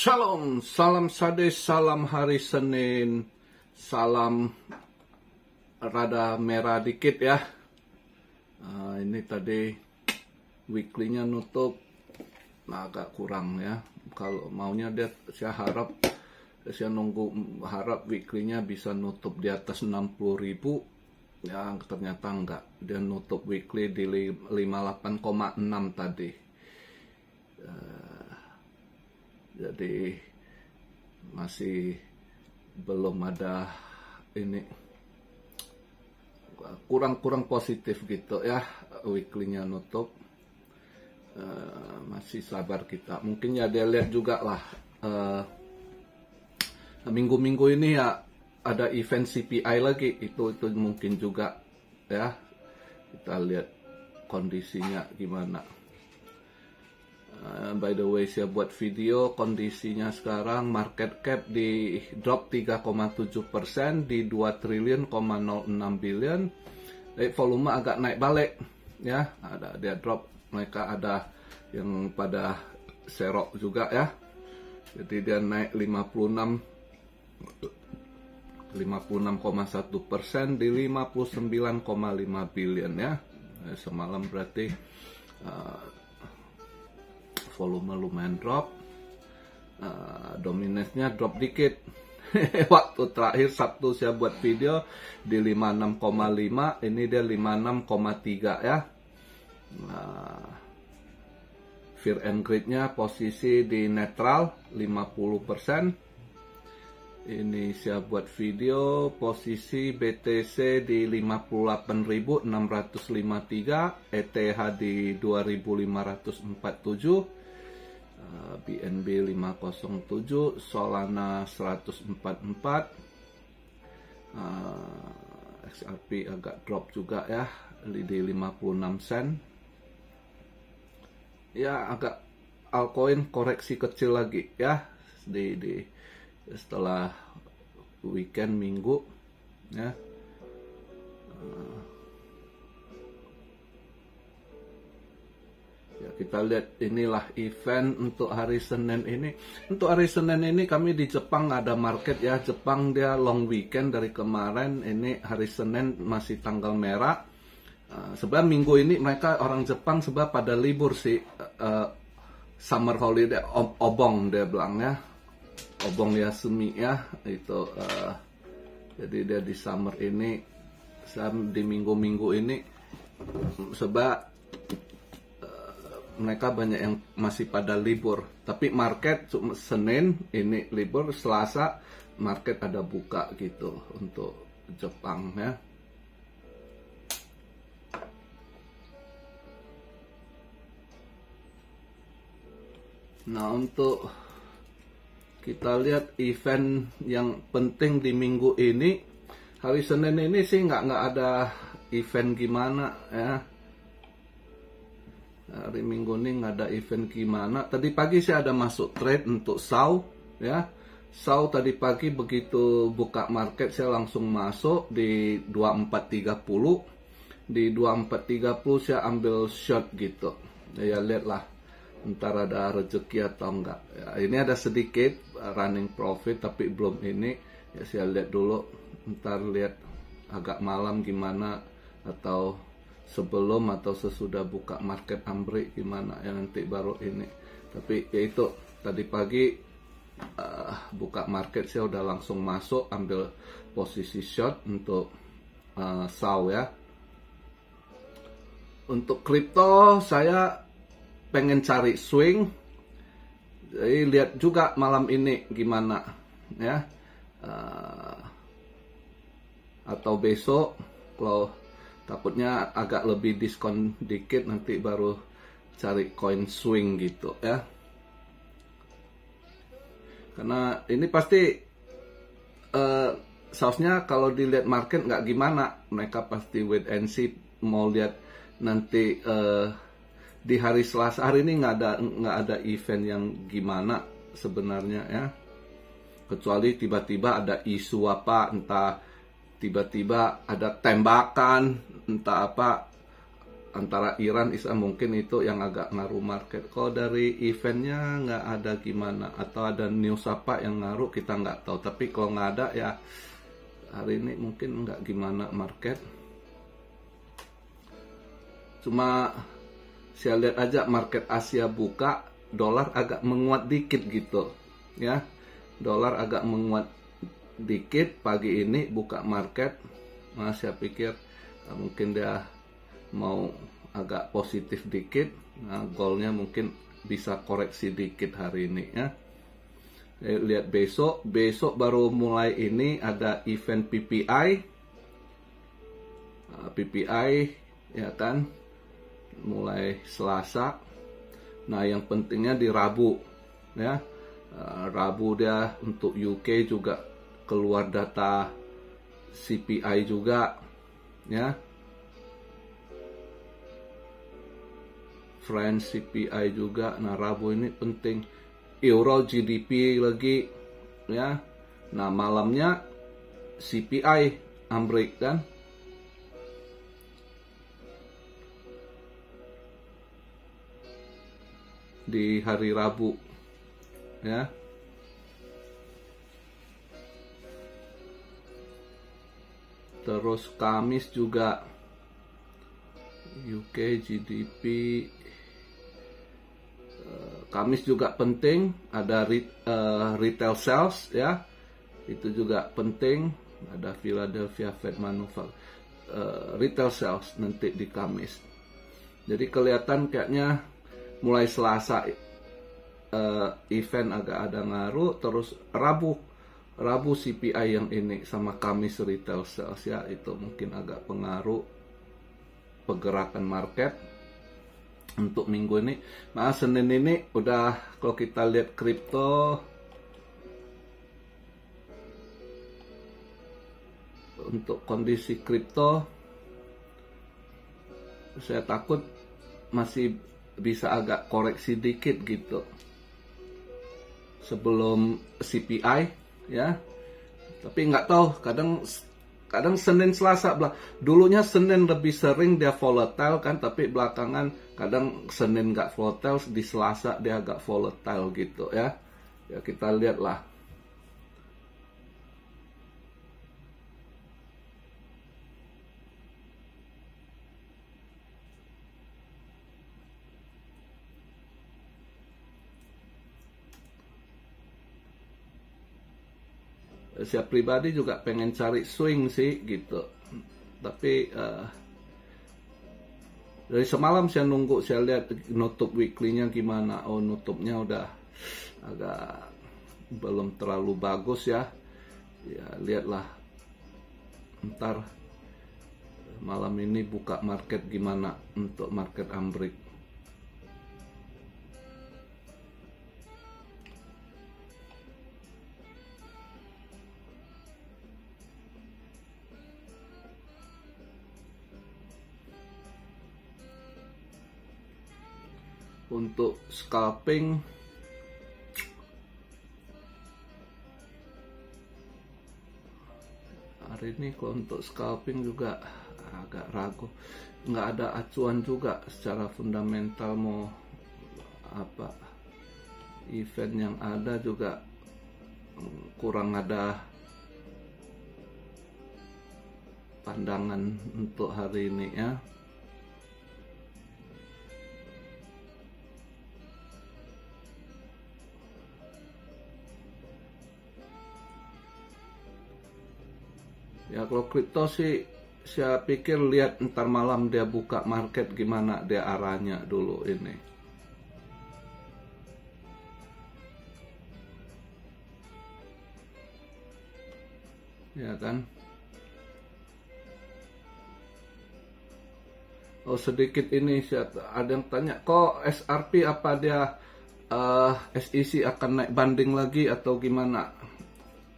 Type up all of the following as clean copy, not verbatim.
Shalom, salam sade, salam hari Senin, salam rada merah dikit ya. Ini tadi weekly-nya nutup, agak kurang ya. Kalau maunya saya harap weekly-nya bisa nutup di atas 60.000. Ya ternyata enggak, dia nutup weekly di 58,6 tadi. Jadi masih belum ada ini, kurang positif gitu ya weekly-nya nutup. Masih sabar kita, mungkin ya dia lihat juga lah minggu-minggu ini ya ada event CPI lagi, itu mungkin juga ya, kita lihat kondisinya gimana. By the way, saya buat video kondisinya sekarang market cap di drop 3,7% di 2 triliun,06 billion. Volume agak naik balik ya, ada dia drop, mereka ada yang pada serok juga ya. Jadi dia naik 56,1% di 59,5 billion ya. Semalam berarti volume lumayan drop, dominance-nya drop dikit. Waktu terakhir Sabtu saya buat video di 56,5, ini dia 56,3 ya. Fear and greed-nya posisi di netral 50%. Ini saya buat video posisi BTC di 58.653, ETH di 2.547, BNB 507, Solana 144, XRP agak drop juga ya di 56 sen. Ya agak altcoin koreksi kecil lagi ya di setelah weekend minggu ya. Ya, kita lihat inilah event untuk hari Senin ini. Untuk hari Senin ini kami di Jepang ada market ya. Jepang dia long weekend dari kemarin. Ini hari Senin masih tanggal merah. Sebenarnya minggu ini mereka orang Jepang sebenarnya pada libur sih. Summer holiday, obong dia bilang ya. Obong Yasumi ya. Itu jadi dia di summer ini, di minggu-minggu ini sebab mereka banyak yang masih pada libur, tapi market Senin ini libur, Selasa market ada buka gitu untuk Jepang ya. Nah, untuk kita lihat event yang penting di minggu ini, hari Senin ini sih nggak ada event gimana ya. Hari Minggu ini nggak ada event gimana. Tadi pagi saya ada masuk trade untuk SAU ya. SAU tadi pagi begitu buka market saya langsung masuk di 2430. Di 2430 saya ambil short gitu. Ya lihatlah entar ada rezeki atau enggak. Ya, ini ada sedikit running profit tapi belum ini. Ya saya lihat dulu. Entar lihat agak malam gimana, atau sebelum atau sesudah buka market ambruk gimana ya, nanti baru ini. Tapi ya itu tadi pagi buka market saya udah langsung masuk ambil posisi short untuk SAU ya. Untuk kripto saya pengen cari swing, jadi lihat juga malam ini gimana ya, atau besok kalau takutnya agak lebih diskon dikit, nanti baru cari coin swing gitu ya. Karena ini pasti sausnya kalau dilihat market nggak gimana, mereka pasti wait and see, mau lihat nanti di hari Selasa. Hari ini nggak ada event yang gimana sebenarnya ya, kecuali tiba-tiba ada isu apa, entah tiba-tiba ada tembakan, entah apa, antara Iran Israel mungkin itu yang agak ngaruh market. Kalau dari eventnya nggak ada gimana, atau ada news apa yang ngaruh kita nggak tahu. Tapi kalau nggak ada ya hari ini mungkin nggak gimana market. Cuma saya lihat aja market Asia buka, dolar agak menguat dikit gitu ya. Dolar agak menguat dikit pagi ini buka market. Nah, saya pikir mungkin dia mau agak positif dikit. Nah, goalnya mungkin bisa koreksi dikit hari ini ya. Lihat besok baru mulai ini ada event PPI. PPI ya kan, mulai Selasa. Nah, yang pentingnya di Rabu ya. Rabu dia untuk UK juga keluar data CPI juga ya. France CPI juga. Nah, Rabu ini penting. Euro GDP lagi ya. Nah, malamnya CPI Amerika kan. Di hari Rabu ya. Terus Kamis juga UK GDP. Kamis juga penting, ada retail sales ya, itu juga penting, ada Philadelphia Fed Manufacturing retail sales nanti di Kamis. Jadi kelihatan kayaknya mulai Selasa event agak ada ngaruh, terus Rabu CPI yang ini sama Kamis retail sales ya, itu mungkin agak pengaruh pergerakan market untuk minggu ini. Nah, Senin ini udah, kalau kita lihat kripto, untuk kondisi kripto saya takut masih bisa agak koreksi dikit gitu sebelum CPI ya. Tapi nggak tahu, kadang Senin Selasa dulunya Senin lebih sering dia volatile kan, tapi belakangan kadang Senin nggak volatile, di Selasa dia agak volatile gitu ya. Ya kita lihat lah. Saya pribadi juga pengen cari swing sih gitu, tapi dari semalam saya nunggu, saya lihat nutup weekly-nya gimana. Oh, nutupnya udah agak belum terlalu bagus ya. Ya lihatlah ntar malam ini buka market gimana untuk market Amerika. Untuk scalping hari ini, kalau untuk scalping juga agak ragu, nggak ada acuan juga secara fundamental mau apa. Event yang ada juga kurang ada pandangan untuk hari ini ya. Ya kalau kripto sih saya pikir lihat ntar malam dia buka market gimana dia arahnya dulu ini. Ya kan. Oh sedikit ini ada yang tanya, kok SRP apa dia SEC akan naik banding lagi atau gimana?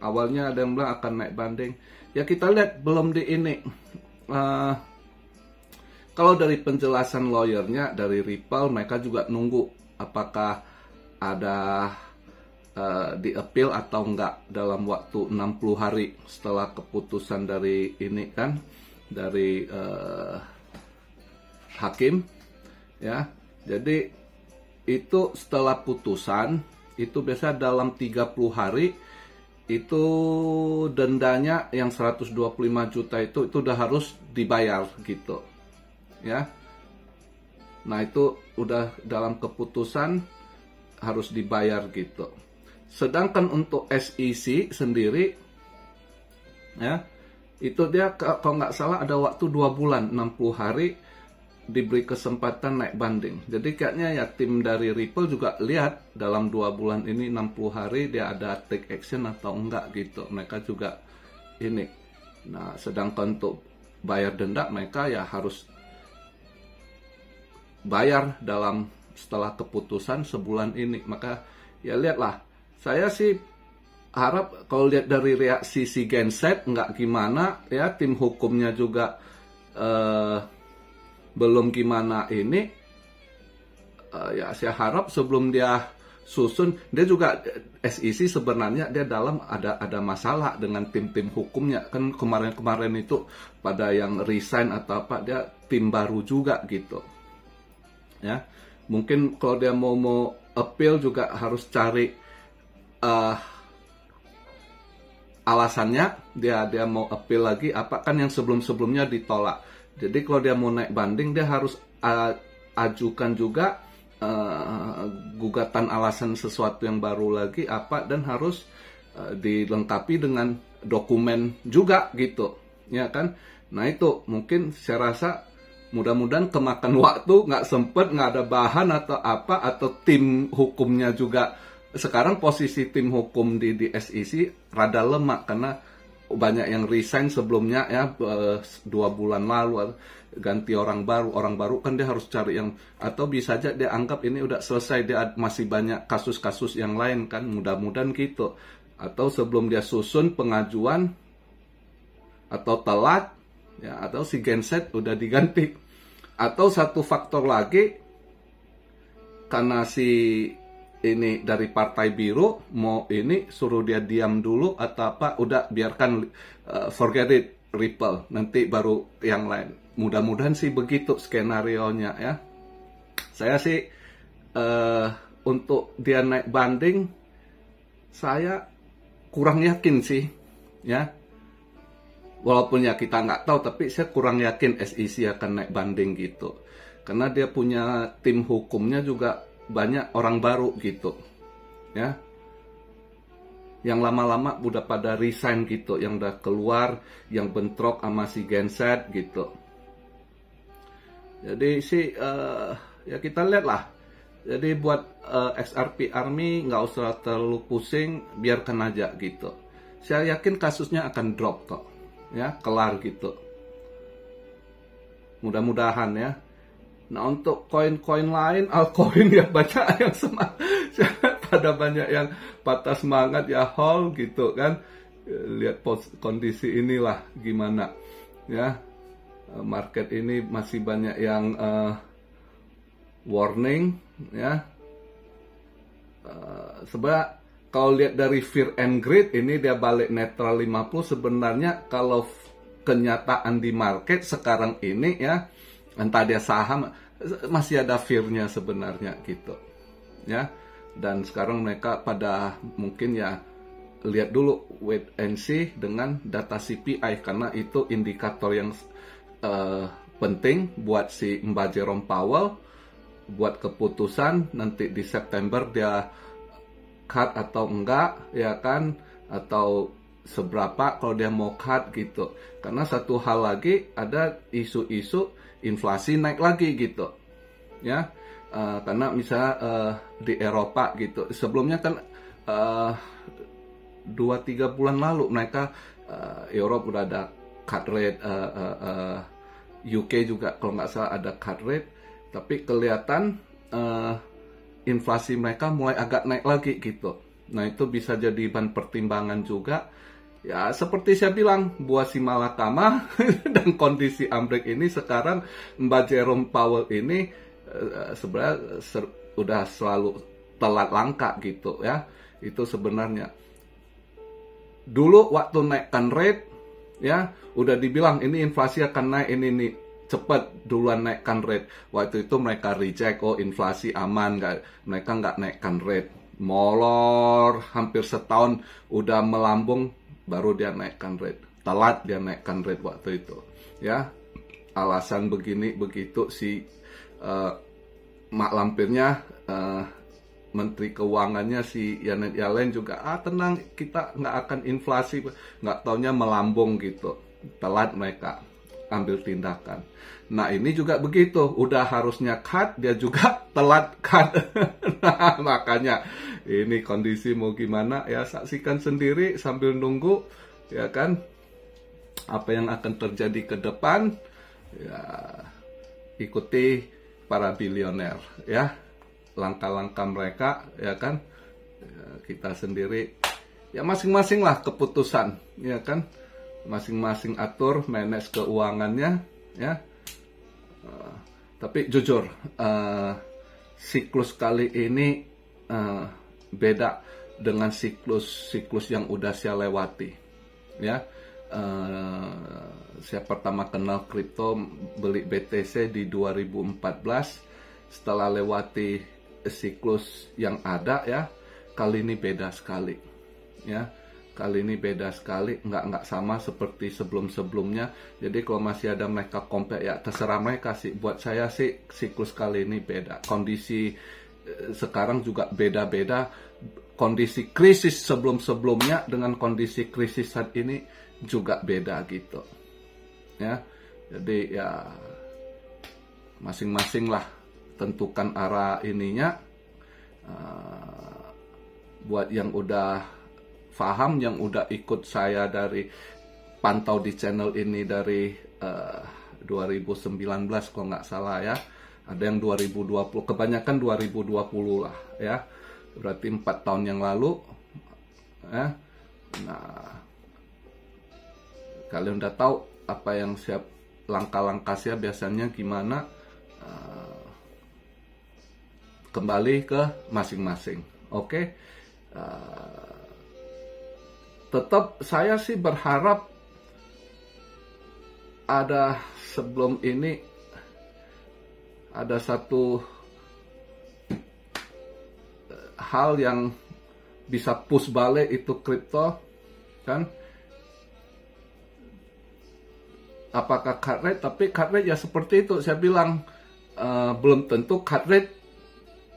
Awalnya ada yang bilang akan naik banding. Ya kita lihat belum di ini. Kalau dari penjelasan lawyernya dari Ripple, mereka juga nunggu apakah ada di appeal atau enggak dalam waktu 60 hari setelah keputusan dari ini kan, dari hakim, ya. Jadi itu setelah putusan itu biasa dalam 30 hari itu dendanya yang 125 juta itu udah harus dibayar gitu, ya. Nah, itu udah dalam keputusan harus dibayar gitu. Sedangkan untuk SEC sendiri, ya, itu dia kalau nggak salah ada waktu 2 bulan, 60 hari diberi kesempatan naik banding. Jadi kayaknya ya tim dari Ripple juga lihat dalam 2 bulan ini 60 hari dia ada take action atau enggak gitu. Mereka juga ini. Nah, sedangkan untuk bayar denda mereka ya harus bayar dalam setelah keputusan sebulan ini. Maka ya lihatlah, saya sih harap kalau lihat dari reaksi si Genset nggak gimana ya, tim hukumnya juga belum gimana ini, ya saya harap sebelum dia susun, dia juga SEC sebenarnya dia dalam ada masalah dengan tim-tim hukumnya kan. Kemarin itu pada yang resign atau apa, dia tim baru juga gitu. Ya, mungkin kalau dia mau appeal juga harus cari alasannya dia mau appeal lagi apa, kan yang sebelumnya ditolak. Jadi kalau dia mau naik banding dia harus ajukan juga gugatan alasan sesuatu yang baru lagi apa, dan harus dilengkapi dengan dokumen juga gitu, ya kan. Nah itu mungkin saya rasa mudah-mudahan kemakan waktu, nggak sempet, nggak ada bahan atau apa, atau tim hukumnya juga. Sekarang posisi tim hukum di SEC rada lemah karena banyak yang resign sebelumnya ya, 2 bulan lalu, ganti orang baru kan dia harus cari yang, atau bisa aja dia anggap ini udah selesai, dia masih banyak kasus-kasus yang lain kan, mudah-mudahan gitu. Atau sebelum dia susun pengajuan atau telat ya, atau si genset udah diganti. Atau satu faktor lagi, karena si ini dari partai biru mau ini suruh dia diam dulu atau apa, udah biarkan, forget it Ripple, nanti baru yang lain. Mudah-mudahan sih begitu skenarionya ya. Saya sih untuk dia naik banding saya kurang yakin sih ya. Walaupun ya kita nggak tahu, tapi saya kurang yakin SEC akan naik banding gitu. Karena dia punya tim hukumnya juga banyak orang baru gitu. Ya. Yang lama-lama udah pada resign gitu, yang udah keluar, yang bentrok sama si Genset gitu. Jadi sih ya kita lihat lah. Jadi buat XRP Army nggak usah terlalu pusing, biarkan aja gitu. Saya yakin kasusnya akan drop kok. Ya, kelar gitu. Mudah-mudahan ya. Nah, untuk koin-koin lain, altcoin ya banyak yang pada banyak yang patah semangat ya, hold gitu kan. Lihat kondisi inilah gimana ya. Market ini masih banyak yang warning ya. Sebenarnya kalau lihat dari fear and greed ini dia balik netral 50, sebenarnya kalau kenyataan di market sekarang ini ya, entah dia saham masih ada fear-nya sebenarnya gitu. Ya. Dan sekarang mereka pada mungkin ya lihat dulu, wait and see dengan data CPI, karena itu indikator yang penting buat si Mbak Jerome Powell buat keputusan nanti di September dia cut atau enggak ya kan, atau seberapa kalau dia mau cut gitu. Karena satu hal lagi, ada isu-isu inflasi naik lagi gitu ya. Karena misalnya di Eropa gitu, sebelumnya kan 2-3 bulan lalu mereka Eropa udah ada cut rate, UK juga kalau nggak salah ada cut rate, tapi kelihatan inflasi mereka mulai agak naik lagi gitu. Nah itu bisa jadi bahan pertimbangan juga. Ya seperti saya bilang, buah si malakama dan kondisi ambrek ini sekarang, Mbak Jerome Powell ini sebenarnya udah selalu telat langkah gitu ya. Itu sebenarnya. Dulu waktu naikkan rate ya udah dibilang ini inflasi akan naik ini. cepat duluan naikkan rate. Waktu itu mereka reject, oh inflasi aman, mereka nggak naikkan rate. Molor hampir setahun udah melambung, baru dia naikkan rate. Telat dia naikkan rate waktu itu. Ya, alasan begini begitu si mak lampirnya, Menteri Keuangannya si Janet Yellen juga, tenang, kita nggak akan inflasi, nggak taunya melambung gitu. Telat mereka ambil tindakan. Nah ini juga begitu, udah harusnya cut, dia juga telat cut. Nah makanya ini kondisi mau gimana ya, saksikan sendiri sambil nunggu ya kan, apa yang akan terjadi ke depan. Ya, ikuti para bilioner ya, langkah-langkah mereka ya kan. Ya, kita sendiri ya masing-masing lah keputusan ya kan, masing-masing atur manage keuangannya ya. Tapi jujur, siklus kali ini beda dengan siklus yang udah saya lewati ya. Saya pertama kenal kripto, beli BTC di 2014. Setelah lewati siklus yang ada ya, kali ini beda sekali ya. Kali ini beda sekali, nggak sama seperti sebelum-sebelumnya. Jadi kalau masih ada mereka compare, ya terserah mereka sih. Buat saya sih siklus kali ini beda. Kondisi sekarang juga beda-beda. Kondisi krisis sebelum-sebelumnya dengan kondisi krisis saat ini juga beda gitu. Ya, jadi ya masing-masing lah tentukan arah ininya. Buat yang udah paham, yang udah ikut saya dari pantau di channel ini dari 2019 kalau nggak salah ya, ada yang 2020, kebanyakan 2020 lah ya, berarti 4 tahun yang lalu ya. Nah kalian udah tahu apa yang langkah-langkah saya biasanya gimana. Kembali ke masing-masing, oke. Tetap saya sih berharap ada sebelum ini ada satu hal yang bisa push balik itu kripto kan. Apakah cut rate? Tapi cut rate ya seperti itu saya bilang, belum tentu cut rate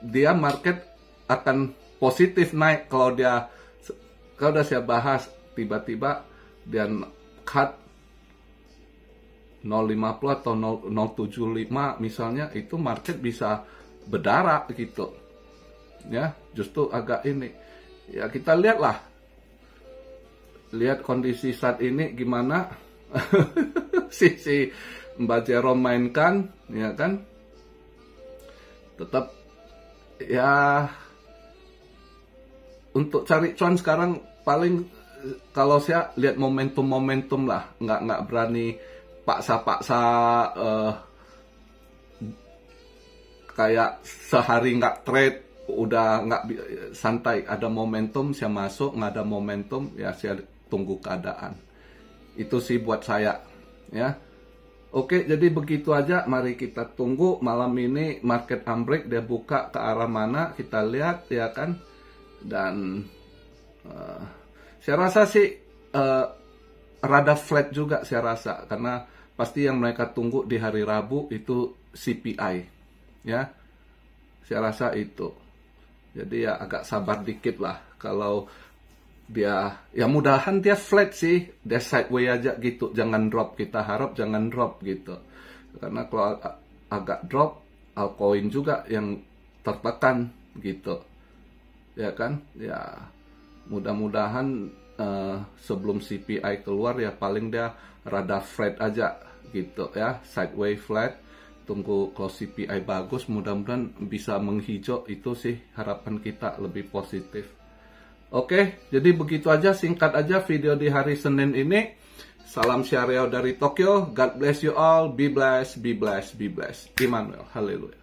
dia market akan positif naik. Kalau udah saya bahas tiba-tiba dia cut 0,50 atau 0,75 misalnya, itu market bisa berdarah gitu ya. Justru agak ini ya, kita lihatlah, lihat kondisi saat ini gimana. si Mbak Jerome mainkan ya kan, tetap ya untuk cari cuan sekarang paling kalau saya lihat momentum lah, nggak berani paksa kayak sehari nggak trade udah nggak santai. Ada momentum saya masuk, nggak ada momentum ya saya tunggu keadaan. Itu sih buat saya ya. Oke, jadi begitu aja. Mari kita tunggu malam ini market unbreak, dia buka ke arah mana kita lihat ya kan. Dan saya rasa sih rada flat juga saya rasa, karena pasti yang mereka tunggu di hari Rabu itu CPI ya. Saya rasa itu. Jadi ya agak sabar dikit lah. Kalau dia ya mudahan dia flat sih, dia sideways aja gitu, jangan drop. Kita harap jangan drop gitu, karena kalau agak drop altcoin juga yang tertekan gitu ya kan. Ya mudah-mudahan sebelum CPI keluar ya paling dia rada flat aja gitu ya, sideways flat. Tunggu kalau CPI bagus, mudah-mudahan bisa menghijau. Itu sih harapan kita, lebih positif. Oke, jadi begitu aja, singkat aja video di hari Senin ini. Salam syariah dari Tokyo. God bless you all. Be blessed, be blessed, be blessed. Immanuel. Haleluya.